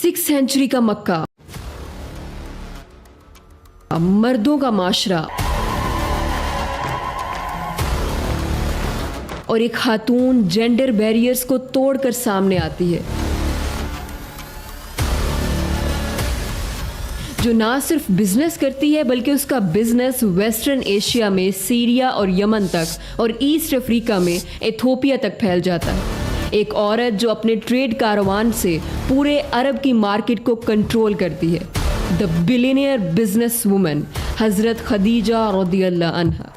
6 century का मक्का, मर्दों का माशरा और एक खातून जेंडर बैरियर्स को तोड़कर सामने आती है, जो ना सिर्फ बिजनेस करती है बल्कि उसका बिजनेस वेस्टर्न एशिया में सीरिया और यमन तक और ईस्ट अफ्रीका में इथोपिया तक फैल जाता है। एक औरत जो अपने ट्रेड कारवान से पूरे अरब की मार्केट को कंट्रोल करती है। द बिलियनियर बिजनेस वुमन हजरत खदीजा रज़ियल्लाहु अन्हा।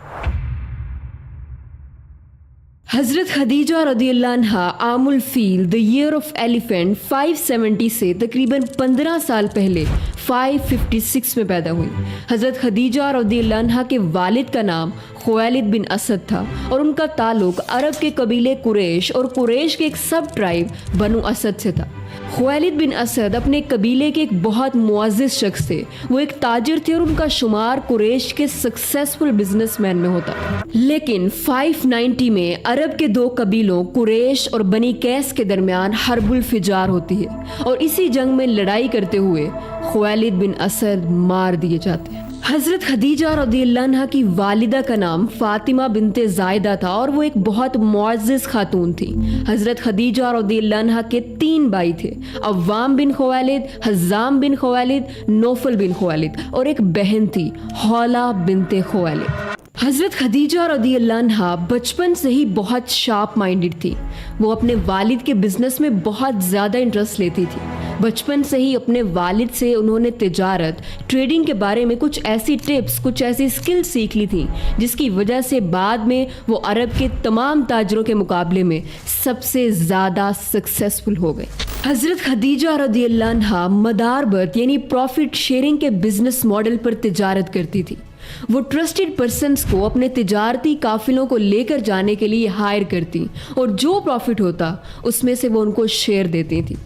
हजरत खदीजा रज़ियल्लाहु अन्हा आमुल feel the year of elephant 570 से तकरीबन 15 साल पहले 556 में पैदा हुई। हजरत खदीजा रज़ियल्लाहु अन्हा के वालिद का नाम खुवैलिद बिन असद था और उनका ताल्लुक अरब के कबीले कुरैश और कुरैश के एक सब ट्राइब बनु असद से था। खुवैलिद बिन असद अपने कबीले के एक बहुत मुअज़्ज़िज़ शख्स थे। वो एक ताजिर थे और उनका शुमार कुरैश के सक्सेसफुल बिजनेसमैन में होता। लेकिन 590 में अरब के दो कबीलों कुरैश और बनी कैस के दरमियान हर्बुल फिजार होती है और इसी जंग में लड़ाई करते हुए खुवैलिद बिन असद मार दिए जाते हैं। हजरत खदीजा रज़ियल्लाहु अन्हा की वालिदा का नाम फातिमा बिनते ज़ायदा था और वो एक बहुत मुअज़्ज़िज़ खातून थी। हजरत खदीजा रज़ियल्लाहु अन्हा के 3 भाई थे, अव्वाम बिन खुवैलिद, हज़ाम बिन खुवैलिद, नौफल बिन खुवैलिद और एक बहन थी हौला बिनते खुवैलिद। हजरत खदीजा रज़ियल्लाहु अन्हा बचपन से ही बहुत शार्प माइंडेड थी। वो अपने वालिद के बिजनेस में बहुत ज़्यादा इंटरेस्ट लेती थी। बचपन से ही अपने वालिद से उन्होंने तिजारत, ट्रेडिंग के बारे में कुछ ऐसी टिप्स, कुछ ऐसी स्किल्स सीख ली थी जिसकी वजह से बाद में वो अरब के तमाम ताजरों के मुकाबले में सबसे ज़्यादा सक्सेसफुल हो गए। हजरत खदीजा रज़ियल्लाहु अन्हा मदारबत यानी प्रॉफिट शेयरिंग के बिजनेस मॉडल पर तिजारत करती थी। वो ट्रस्टेड पर्सन्स को अपने तिजारती काफिलों को लेकर जाने के लिए हायर करती और जो प्रॉफिट होता उसमें से वो उनको शेयर देती थी।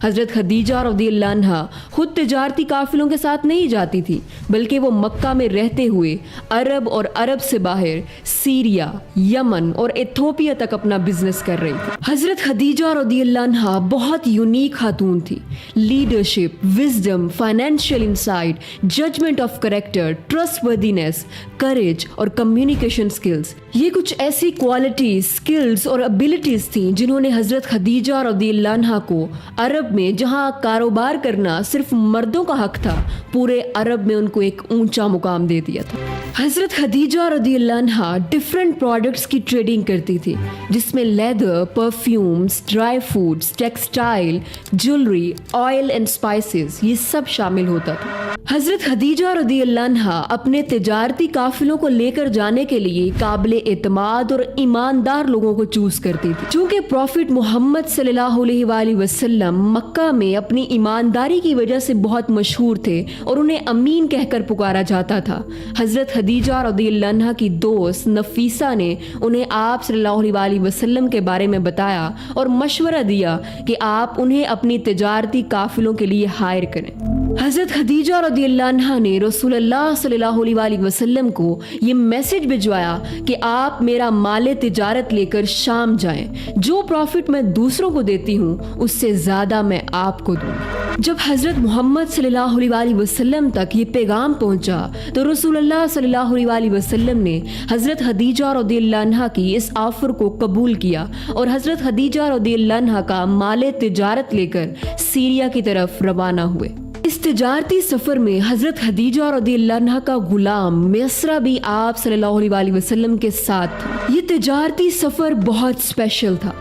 हजरत खदीजा रज़ियल्लाहु अन्हा खुद तिजारती काफिलों के साथ नहीं जाती थी, बल्कि वो मक्का में रहते हुए अरब और अरब से बाहर सीरिया, यमन और इथोपिया तक अपना बिजनेस कर रही थी। हजरत खदीजा रज़ियल्लाहु अन्हा बहुत यूनिक खातून थी। Leadership, wisdom, financial insight, judgement of character, trustworthiness, courage और कम्युनिकेशन स्किल्स, ये कुछ ऐसी क्वालिटीज, स्किल्स और एबिलिटीज थी जिन्होंने हजरत खदीजा रज़ियल्लाहु अन्हा को अरब में, जहां कारोबार करना सिर्फ मर्दों का हक था, पूरे अरब में उनको एक ऊंचा मुकाम दे दिया था। हजरत खदीजा रज़ियल्लाहु अन्हा डिफरेंट प्रोडक्ट्स की ट्रेडिंग करती थी, जिसमें leather, perfumes, dry foods, textile, jewellery, oil and spices, ये सब शामिल होता था। हजरत खदीजा रज़ियल्लाहु अन्हा अपने तिजारती काफिलों को लेकर जाने के लिए काबिल एतमाद और ईमानदार लोगों को चूज करती थी। चूंकि प्रॉफिट मोहम्मद सल्लल्लाहु अलैहि वसल्लम मक्का में अपनी ईमानदारी की वजह से बहुत मशहूर थे और उन्हें अमीन कहकर पुकारा जाता था, हजरत खदीजा रज़ियल्लाहु अन्हा की दोस्त नफीसा ने उन्हें आप सल्लल्लाहु अलैहि वसल्लम के बारे में बताया और मशवरा दिया कि आप उन्हें अपनी तिजारती काफिलों के लिए हायर करें। हजरत खदीजा रज़ियल्लाहु अन्हा ने रसूलुल्लाह सल्लल्लाहु अलैहि वसल्लम को ये मैसेज भिजवाया कि आप मेरा माले तिजारत लेकर शाम जाएं। जो प्रॉफिट मैं दूसरों को देती हूँ उससे ज़्यादा मैं आपको दूँ। जब हजरत मोहम्मद सल्लल्लाहु अलैहि वसल्लम तक ये पैगाम पहुंचा तो रसूलुल्लाह सल्लल्लाहु अलैहि वसल्लम ने हजरत खदीजा रज़ियल्लाहु अन्हा की इस ऑफर को कबूल किया और हजरत खदीजा रज़ियल्लाहु अन्हा का माले तिजारत लेकर सीरिया की तरफ रवाना हुए। इस तिजारती सफर में हजरत खदीजा रज़ियल्लाहु अन्हा का गुलाम मिस्रा भी आप सल्लल्लाहु अलैहि वसल्लम के साथ था। ये तिजारती सफर बहुत स्पेशल था।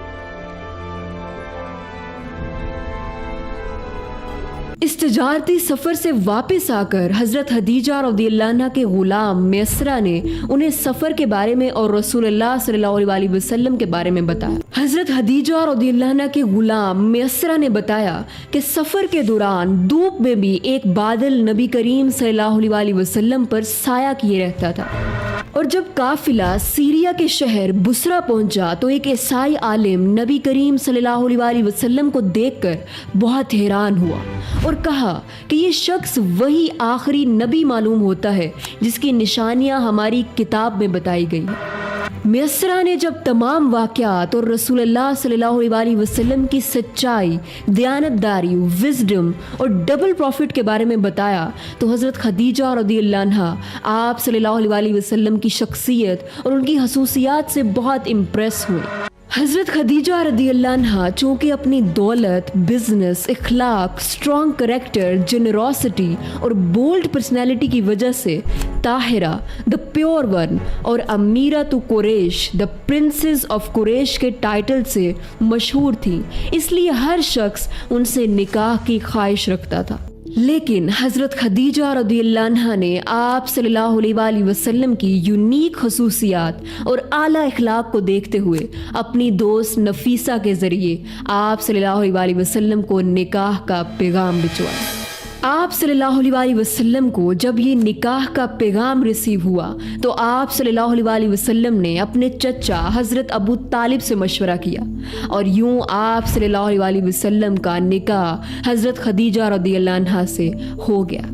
इस तिजारती सफर से वापस आकर हजरत खदीजा रज़ियल्लाहु अन्हा के गुलाम मिस्रा ने उन्हें सफर के बारे में और रसूलुल्लाह सल्लल्लाहु अलैहि वसल्लम के बारे में बताया। हजरत खदीजा रज़ियल्लाहु अन्हा के गुलाम मिस्रा ने बताया कि सफर के दौरान धूप में भी एक बादल नबी करीम सल्लल्लाहु अलैहि वसल्लम पर साया किए रहता था और जब काफिला सीरिया के शहर बुसरा पहुंचा तो एक ईसाई आलिम नबी करीम सल्लल्लाहु अलैहि वसल्लम को देखकर बहुत हैरान हुआ और कहा कि ये शख्स वही आखिरी नबी मालूम होता है जिसकी निशानियां हमारी किताब में बताई गई हैं। मियस्सरा ने जब तमाम वाक़यात और रसूलुल्लाह सल्लल्लाहु अलैहि वसल्लम की सच्चाई, दयानतदारी, विजडम और डबल प्रॉफिट के बारे में बताया तो हज़रत खदीजा रज़ियल्लाहु अन्हा आप सल्लल्लाहु अलैहि वसल्लम की शख्सियत और उनकी खसूसियात से बहुत इम्प्रेस हुई। हज़रत खदीजा रज़ियल्लाहु अन्हा चूँकि अपनी दौलत, बिजनेस, इखलाक, स्ट्रॉन्ग करेक्टर, जेनरोसिटी और बोल्ड पर्सनैलिटी की वजह से ताहिरा द प्योर वन और अमीरा तो Quraish the princess of Quraish के टाइटल से मशहूर थी, इसलिए हर शख्स उनसे निकाह की ख्वाहिश रखता था। लेकिन हज़रत खदीजा रज़ियल्लाहु अन्हा ने आप सल्लल्लाहु अलैहि वसल्लम की यूनिक खसूसियात और आला इखलाक को देखते हुए अपनी दोस्त नफीसा के ज़रिए आप सल्लल्लाहु अलैहि वसल्लम को निकाह का पैगाम भिजवाया। आप सल्लल्लाहु अलैहि वसल्लम को जब ये निकाह का पैगाम रिसीव हुआ तो आप सल्लल्लाहु अलैहि वसल्लम ने अपने चचा हज़रत अबू तालिब से मशवरा किया और यूं आप सल्लल्लाहु अलैहि वसल्लम का निकाह हज़रत खदीजा रज़ियल्लाहु अन्हा से हो गया।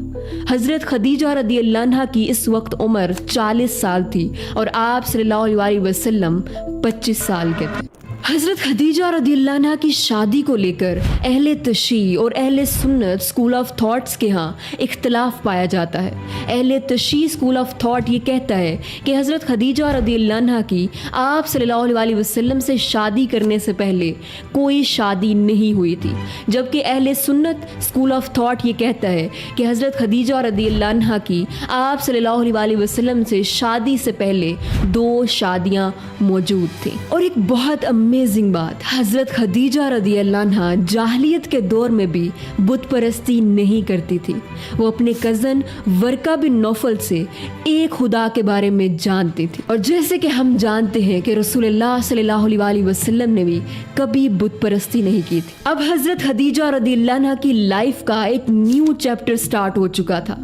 हज़रत खदीजा रज़ियल्लाहु अन्हा की इस वक्त उम्र 40 साल थी और आप सल्लल्लाहु अलैहि वसल्लम 25 साल के थे। हज़रत खदीजा रज़ियल्लाहु अन्हा की शादी को लेकर अहले तशी और अहले सुन्नत स्कूल ऑफ थॉट्स के यहाँ इख्तलाफ पाया जाता है। अहले तशी स्कूल ऑफ थॉट ये कहता है कि हज़रत खदीजा रज़ियल्लाहु अन्हा की आप सल्लल्लाहु अलैहि वसल्लम से शादी करने से पहले कोई शादी नहीं हुई थी, जबकि अहले सुन्नत स्कूल ऑफ थॉट ये कहता है कि हज़रत खदीजा रज़ियल्लाहु अन्हा की आप सल्लल्लाहु अलैहि वसल्लम से शादी से पहले 2 शादियाँ मौजूद थीं। और एक बहुत अमेजिंग बात, हज़रत खदीजा रज़ियल्लाहु अन्हा जाहिलियत के दौर में भी बुत परस्ती नहीं करती थी। वो अपने कज़न वर्का बिन नौफल से एक खुदा के बारे में जानती थी और जैसे कि हम जानते हैं कि रसूलुल्लाह सल्लल्लाहु अलैहि वसल्लम ने भी कभी बुत परस्ती नहीं की थी। अब हज़रत खदीजा रज़ियल्लाहु अन्हा की लाइफ का एक न्यू चैप्टर स्टार्ट हो चुका था।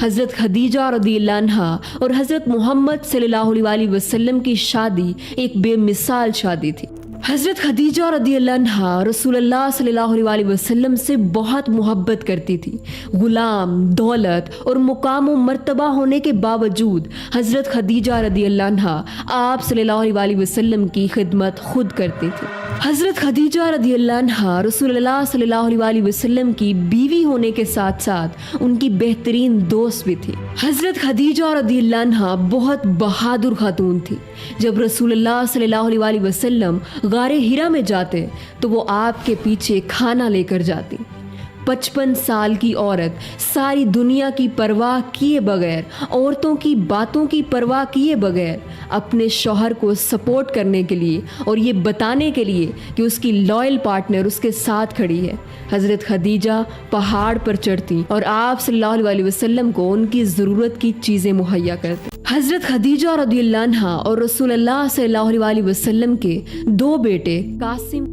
हज़रत खदीजा रज़ियल्लाहु अन्हा और हज़रत मोहम्मद सल्लल्लाहु अलैहि वसल्लम की शादी एक बेमिसाल शादी थी। हज़रत खदीजा रज़ियल्लाहु अन्हा रसूलुल्लाह सल्लल्लाहु अलैहि वसल्लम से बहुत मोहब्बत करती थी। गुलाम, दौलत और मुकाम व मर्तबा होने के बावजूद हज़रत खदीजा रज़ियल्लाहु अन्हा आप सल्लल्लाहु अलैहि वसल्लम की खिदमत खुद करती थी। हज़रत खदीजा रज़ियल्लाहु अन्हा रसूलुल्लाह सल्लल्लाहु अलैहि वसल्लम की बीवी होने के साथ साथ उनकी बेहतरीन दोस्त भी थी। हज़रत खदीजा रज़ियल्लाहु अन्हा बहुत बहादुर खातून थी। जब रसूलुल्लाह सल्लल्लाहु अलैहि वसल्लम गारे हिरा में जाते तो वो आपके पीछे खाना लेकर जाती। 55 साल की औरत सारी दुनिया की परवाह किए बगैर, औरतों की बातों की परवाह किए बगैर अपने शौहर को सपोर्ट करने के लिए और ये बताने के लिए कि उसकी लॉयल पार्टनर उसके साथ खड़ी है, हज़रत खदीजा पहाड़ पर चढ़ती और आप सल्लल्लाहु अलैहि वसल्लम को उनकी ज़रूरत की चीज़ें मुहैया करती। हज़रत खदीजा रज़ियल्लाहु अन्हा और रसूलुल्लाह सल्लल्लाहु अलैहि वसल्लम के 2 बेटे कासिम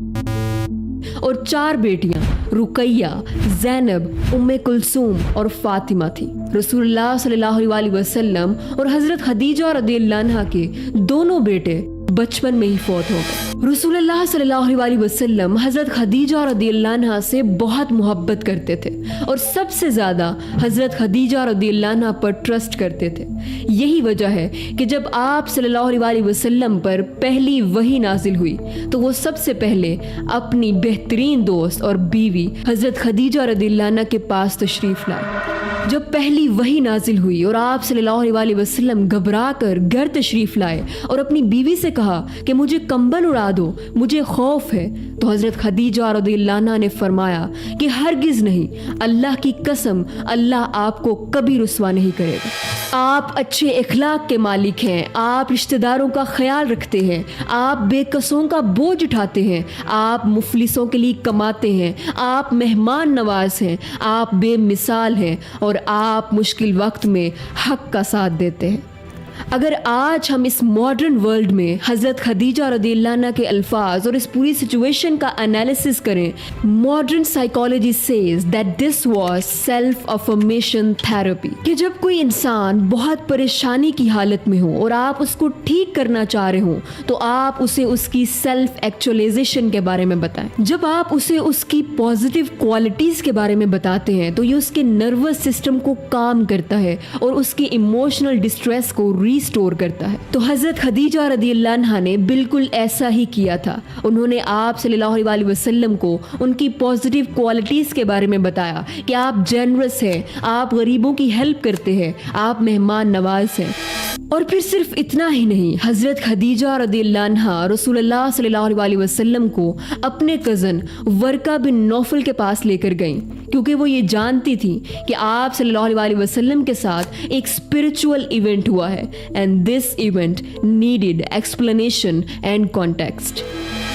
और 4 बेटियां रुकैया, ज़ैनब, उम्मे कुलसूम और फातिमा थी। रसूलुल्लाह सल्लल्लाहु अलैहि वसल्लम और हज़रत खदीजा रज़ियल्लाहु अन्हा के दोनों बेटे बचपन में ही फौत हो गए। रसूलुल्लाह सल्लल्लाहु अलैहि वसल्लम हज़रत खदीजा रज़ियल्लाहु अन्हा से बहुत मोहब्बत करते थे और सबसे ज़्यादा हज़रत खदीजा रज़ियल्लाहु अन्हा पर ट्रस्ट करते थे। यही वजह है कि जब आप सल्लल्लाहु अलैहि वसल्लम पर पहली वही नाजिल हुई तो वो सबसे पहले अपनी बेहतरीन दोस्त और बीवी हज़रत खदीजा रज़ियल्लाहु अन्हा के पास तशरीफ़ लाए। जब पहली वही नाजिल हुई और आप सल्लल्लाहु अलैहि वसल्लम घबरा कर घर तशरीफ़ लाए और अपनी बीवी से कहा कि मुझे कंबल उड़ा दो, मुझे खौफ है, तो हज़रत खदीजा रज़ियल्लाहु अन्हा ने फरमाया कि हरगिज़ नहीं, अल्लाह की कसम, अल्लाह आपको कभी रुस्वा नहीं करेगा। आप अच्छे इखलाक के मालिक हैं, आप रिश्तेदारों का ख्याल रखते हैं, आप बेकसों का बोझ उठाते हैं, आप मुफलिसों के लिए कमाते हैं, आप मेहमान नवाज हैं, आप बेमिसाल हैं और आप मुश्किल वक्त में हक का साथ देते हैं। अगर आज हम इस मॉडर्न वर्ल्ड में हज़रत खदीजा रज़ियल्लाहु अन्हा के अल्फाज और इस पूरी सिचुएशन का एनालिसिस करें, modern psychology says that this was self affirmation therapy, कि जब कोई इंसान बहुत परेशानी की हालत में हो और आप उसको ठीक करना चाह रहे हो तो आप उसे उसकी सेल्फ एक्चुअलाइजेशन के बारे में बताएं। जब आप उसे उसकी पॉजिटिव क्वालिटीज़ के बारे में बताते हैं तो ये उसके नर्वस सिस्टम को काम करता है और उसके इमोशनल डिस्ट्रेस को ریسٹور کرتا ہے۔ تو حضرت خدیجہ رضی اللہ عنہا نے بالکل ایسا ہی کیا تھا۔ انہوں نے آپ صلی اللہ علیہ وسلم کو ان کی پازیٹیو کوالٹیز کے بارے میں بتایا کہ آپ جنرس ہیں، آپ غریبوں کی ہیلپ کرتے ہیں، آپ مہمان نواز ہیں۔ اور پھر صرف اتنا ہی نہیں، حضرت خدیجہ رضی اللہ عنہا رسول اللہ صلی اللہ علیہ وسلم کو اپنے کزن ورقہ بن نوفل کے پاس لے کر گئیں، کیونکہ وہ یہ جانتی تھی کہ آپ صلی اللہ علیہ وسلم کے ساتھ ایک اسپرچول ایونٹ ہوا ہے، and this event needed explanation and context.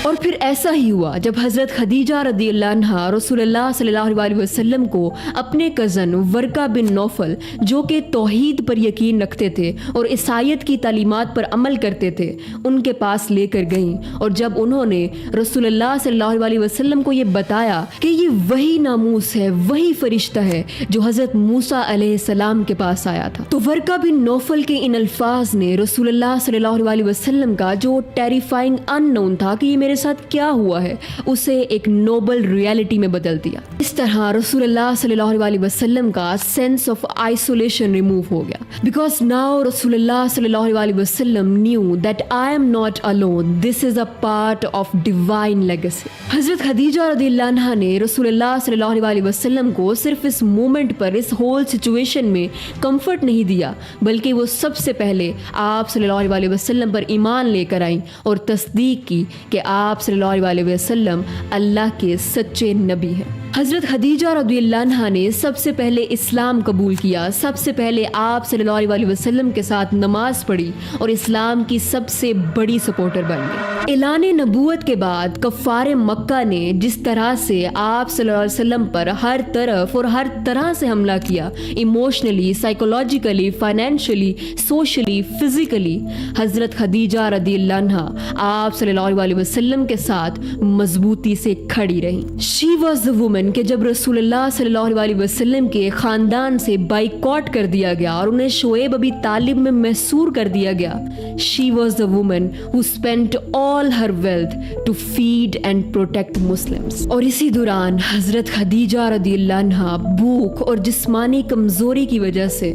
اور پھر ایسا ہی ہوا جب حضرت خدیجہ رضی اللہ عنہا رسول اللہ صلی اللہ علیہ وسلم کو اپنے کزن ورقہ بن نوفل، جو کہ توحید پر یقین رکھتے تھے اور عیسائیت کی تعلیمات پر عمل کرتے تھے، ان کے پاس لے کر گئیں۔ اور جب انہوں نے رسول اللہ صلی اللہ علیہ وسلم کو یہ بتایا کہ یہ وہی ناموس ہے، وہی فرشتہ ہے جو حضرت موسیٰ علیہ السلام کے پاس آیا تھا، تو ورقہ بن نوفل کے ان الفاظ نے رسول اللہ صلی اللہ علیہ وسلم کا جو ٹیریفائنگ ان نون تھا کہ یہ میرے ساتھ کیا ہوا ہے، اسے ایک نوبل ریالٹی میں بدل دیا۔ اس طرح رسول اللہ صلی اللہ علیہ وسلم کا سینس آف آئسولیشن ریموو ہو گیا، بیکاز ناؤ رسول اللہ صلی اللہ علیہ وسلم new that I am not alone, this is a part of divine legacy۔ حضرت خدیجہ رضی اللہ عنہا نے رسول اللہ صلی اللہ علیہ وسلم کو صرف اس مومنٹ پر، اس ہول سچویشن میں کمفرٹ نہیں دیا، بلکہ وہ سب سے پہلے آپ صلی اللہ علیہ وسلم پر ایمان لے کر آئیں اور تصدیق کی کہ آپ صلی اللہ علیہ وسلم اللہ کے سچے نبی ہیں۔ حضرت خدیجہ رضی اللہ عنہا نے سب سے پہلے اسلام قبول کیا، سب سے پہلے آپ صلی اللہ علیہ وسلم کے ساتھ نماز پڑھی اور اسلام کی سب سے بڑی سپورٹر بن گئی۔ اعلان نبوت کے بعد کفار مکہ نے جس طرح سے آپ صلی اللہ علیہ وسلم پر ہر طرف اور ہر طرح سے حملہ کیا، emotionally, psychologically, financially, socially, physically, حضرت خدیجہ رضی اللہ عنہا آپ صلی اللہ علیہ وسلم کے ساتھ مضبوطی سے کھڑی رہیں۔ شی واز the woman کہ جب رسول اللہ صلی اللہ علیہ وسلم کے خاندان سے بائیکاٹ کر دیا گیا اور انہیں شعیب ابی طالب میں محصور کر دیا گیا، she was the woman who spent all her wealth to feed and protect Muslims۔ اور اسی دوران حضرت خدیجہ رضی اللہ عنہا بھوک اور جسمانی کمزوری کی وجہ سے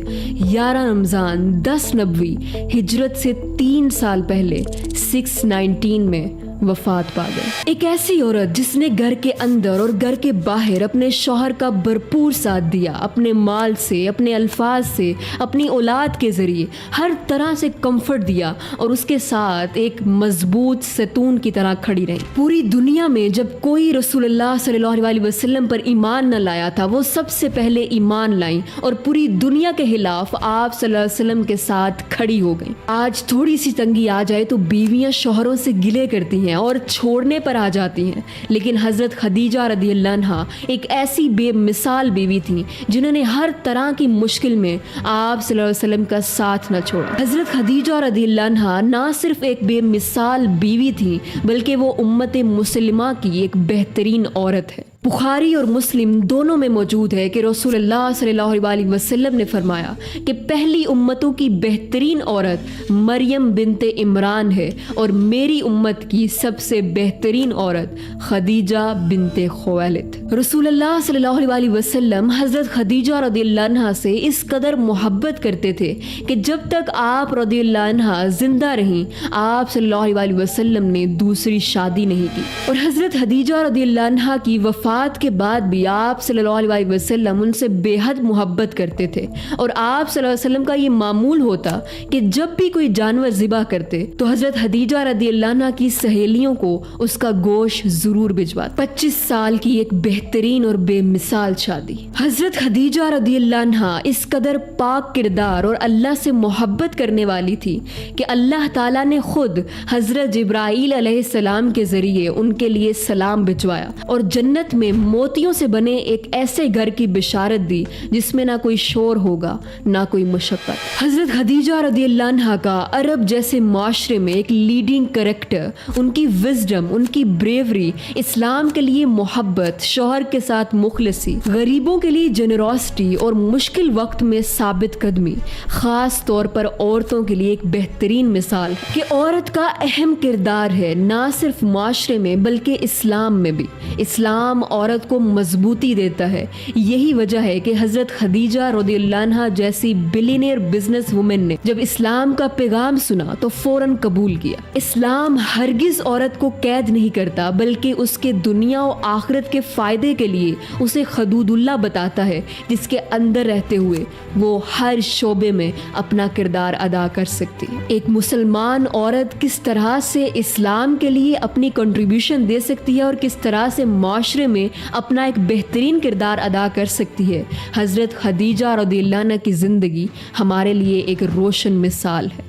11 رمضان 10 نبوی ہجرت سے 3 سال پہلے 619 میں وفات پا گئے۔ ایک ایسی عورت جس نے گھر کے اندر اور گھر کے باہر اپنے شوہر کا بھرپور ساتھ دیا، اپنے مال سے، اپنے الفاظ سے، اپنی اولاد کے ذریعے ہر طرح سے کمفرٹ دیا اور اس کے ساتھ ایک مضبوط ستون کی طرح کھڑی رہی۔ پوری دنیا میں جب کوئی رسول اللہ صلی اللہ علیہ وسلم پر ایمان نہ لایا تھا، وہ سب سے پہلے ایمان لائیں اور پوری دنیا کے خلاف آپ صلی اللہ علیہ وسلم کے ساتھ کھڑی ہو گئیں۔ آج تھوڑی سی تنگی آ جائے تو بیویاں شوہروں سے گلے کرتی ہیں اور چھوڑنے پر آ جاتی ہیں، لیکن حضرت خدیجہ رضی اللہ عنہا ایک ایسی بے مثال بیوی تھی جنہوں نے ہر طرح کی مشکل میں آپ صلی اللہ علیہ وسلم کا ساتھ نہ چھوڑا۔ حضرت خدیجہ رضی اللہ عنہا نہ صرف ایک بے مثال بیوی تھی، بلکہ وہ امت مسلمہ کی ایک بہترین عورت ہے۔ بخاری اور مسلم دونوں میں موجود ہے کہ رسول اللہ صلی اللہ علیہ وسلم نے فرمایا کہ پہلی امتوں کی بہترین عورت مریم بنت عمران ہے اور میری امت کی سب سے بہترین عورت خدیجہ بنت خویلد۔ رسول اللہ صلی اللہ علیہ وسلم حضرت خدیجہ رضی اللہ عنہا سے اس قدر محبت کرتے تھے کہ جب تک آپ رضی اللہ عنہا زندہ رہیں، آپ صلی اللہ علیہ وسلم نے دوسری شادی نہیں کی، اور حضرت خدیجہ رضی اللہ عنہا کی وفات کے بعد بھی آپ صلی اللہ علیہ وسلم ان سے بے حد محبت کرتے تھے، اور آپ صلی اللہ علیہ وسلم کا یہ معمول ہوتا کہ جب بھی کوئی جانور ذبح کرتے تو حضرت خدیجہ رضی اللہ عنہا کی سہیلیوں کو اس کا گوشت ضرور بھجواتے۔ 25 سال کی ایک بہترین اور بے مثال شادی۔ حضرت خدیجہ رضی اللہ عنہا اس قدر پاک کردار اور اللہ سے محبت کرنے والی تھی کہ اللہ تعالیٰ نے خود حضرت جبرائیل علیہ السلام کے ذریعے ان کے لیے سلام بھجوایا اور جنت میں موتیوں سے بنے ایک ایسے گھر کی بشارت دی جس میں نہ کوئی شور ہوگا، نہ کوئی مشقت۔ حضرت خدیجہ رضی اللہ عنہا کا عرب جیسے معاشرے میں ایک لیڈنگ کریکٹر، ان کی وزڈم، ان کی بریوری، اسلام کے لیے محبت، شوہر کے ساتھ مخلصی، غریبوں کے لیے جنروسٹی اور مشکل وقت میں ثابت قدمی، خاص طور پر عورتوں کے لیے ایک بہترین مثال ہے کہ عورت کا اہم کردار ہے نہ صرف معاشرے میں بلکہ اسلام میں بھی۔ اسلام عورت کو مضبوطی دیتا ہے. یہی وجہ ہے کہ حضرت خدیجہ رضی اللہ عنہا جیسی بلینئر بزنس وومن نے جب اسلام کا پیغام سنا تو فوراً قبول کیا. اسلام ہرگز عورت کو قید نہیں کرتا بلکہ اس کے دنیا و آخرت کے فائدے کے لیے اسے حدود اللہ بتاتا ہے جس کے اندر رہتے ہوئے وہ ہر شعبے میں اپنا کردار ادا کر سکتی ہے. ایک مسلمان عورت کس طرح سے اسلام کے لیے اپنی کنٹریبیوشن دے سکتی ہے اور کس طرح سے معاشرے میں اپنا ایک بہترین کردار ادا کر سکتی ہے، حضرت خدیجہ رضی اللہ عنہا کی زندگی ہمارے لیے ایک روشن مثال ہے.